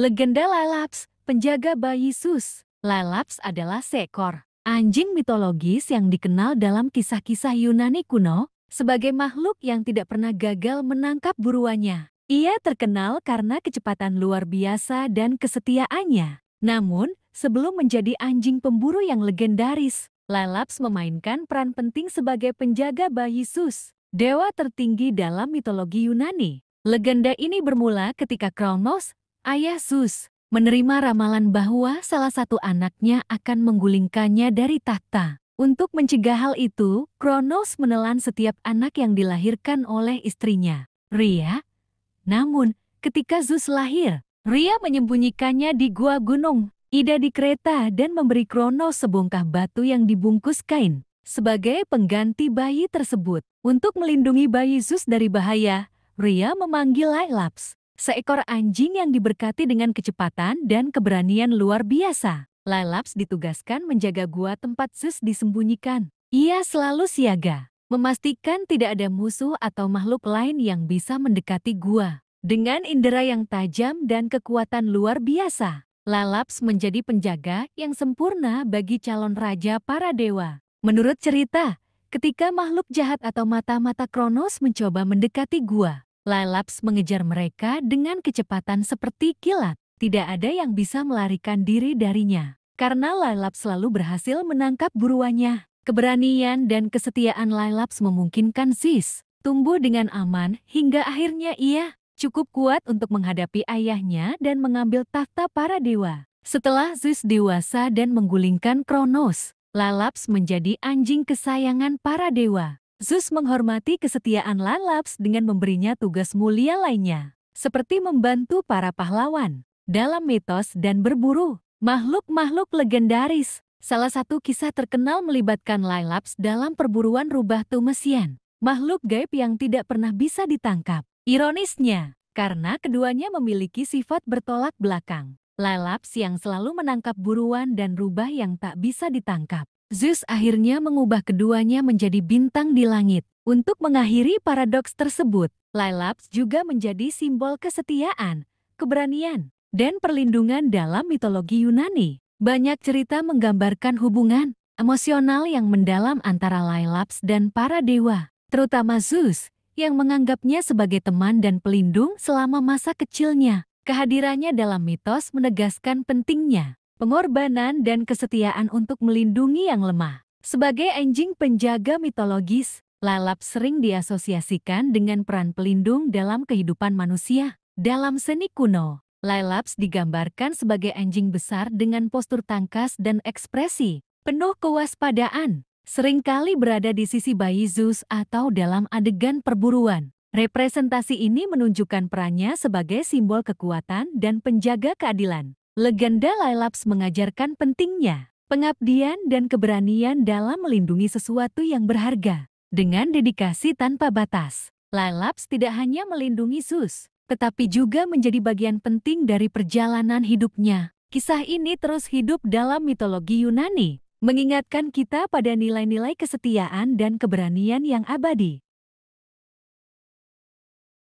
Legenda Laelaps, penjaga bayi Zeus. Laelaps adalah seekor anjing mitologis yang dikenal dalam kisah-kisah Yunani kuno sebagai makhluk yang tidak pernah gagal menangkap buruannya. Ia terkenal karena kecepatan luar biasa dan kesetiaannya. Namun, sebelum menjadi anjing pemburu yang legendaris, Laelaps memainkan peran penting sebagai penjaga bayi Zeus, dewa tertinggi dalam mitologi Yunani. Legenda ini bermula ketika Kronos, ayah Zeus, menerima ramalan bahwa salah satu anaknya akan menggulingkannya dari tahta. Untuk mencegah hal itu, Kronos menelan setiap anak yang dilahirkan oleh istrinya, Rhea. Namun, ketika Zeus lahir, Rhea menyembunyikannya di gua gunung Ida di Kreta dan memberi Kronos sebongkah batu yang dibungkus kain sebagai pengganti bayi tersebut. Untuk melindungi bayi Zeus dari bahaya, Rhea memanggil Laelaps, seekor anjing yang diberkati dengan kecepatan dan keberanian luar biasa. Laelaps ditugaskan menjaga gua tempat Zeus disembunyikan. Ia selalu siaga, memastikan tidak ada musuh atau makhluk lain yang bisa mendekati gua. Dengan indera yang tajam dan kekuatan luar biasa, Laelaps menjadi penjaga yang sempurna bagi calon raja para dewa. Menurut cerita, ketika makhluk jahat atau mata-mata Kronos mencoba mendekati gua, Laelaps mengejar mereka dengan kecepatan seperti kilat. Tidak ada yang bisa melarikan diri darinya. Karena Laelaps selalu berhasil menangkap buruannya, keberanian dan kesetiaan Laelaps memungkinkan Zeus tumbuh dengan aman hingga akhirnya ia cukup kuat untuk menghadapi ayahnya dan mengambil tahta para dewa. Setelah Zeus dewasa dan menggulingkan Kronos, Laelaps menjadi anjing kesayangan para dewa. Zeus menghormati kesetiaan Laelaps dengan memberinya tugas mulia lainnya, seperti membantu para pahlawan dalam mitos dan berburu makhluk-makhluk legendaris. Salah satu kisah terkenal melibatkan Laelaps dalam perburuan rubah tumesian, makhluk gaib yang tidak pernah bisa ditangkap. Ironisnya, karena keduanya memiliki sifat bertolak belakang, Laelaps yang selalu menangkap buruan dan rubah yang tak bisa ditangkap, Zeus akhirnya mengubah keduanya menjadi bintang di langit. Untuk mengakhiri paradoks tersebut, Laelaps juga menjadi simbol kesetiaan, keberanian, dan perlindungan dalam mitologi Yunani. Banyak cerita menggambarkan hubungan emosional yang mendalam antara Laelaps dan para dewa, terutama Zeus, yang menganggapnya sebagai teman dan pelindung selama masa kecilnya. Kehadirannya dalam mitos menegaskan pentingnya pengorbanan dan kesetiaan untuk melindungi yang lemah. Sebagai anjing penjaga mitologis, Laelaps sering diasosiasikan dengan peran pelindung dalam kehidupan manusia. Dalam seni kuno, Laelaps digambarkan sebagai anjing besar dengan postur tangkas dan ekspresi penuh kewaspadaan, seringkali berada di sisi bayi Zeus atau dalam adegan perburuan. Representasi ini menunjukkan perannya sebagai simbol kekuatan dan penjaga keadilan. Legenda Laelaps mengajarkan pentingnya pengabdian dan keberanian dalam melindungi sesuatu yang berharga. Dengan dedikasi tanpa batas, Laelaps tidak hanya melindungi Zeus, tetapi juga menjadi bagian penting dari perjalanan hidupnya. Kisah ini terus hidup dalam mitologi Yunani, mengingatkan kita pada nilai-nilai kesetiaan dan keberanian yang abadi.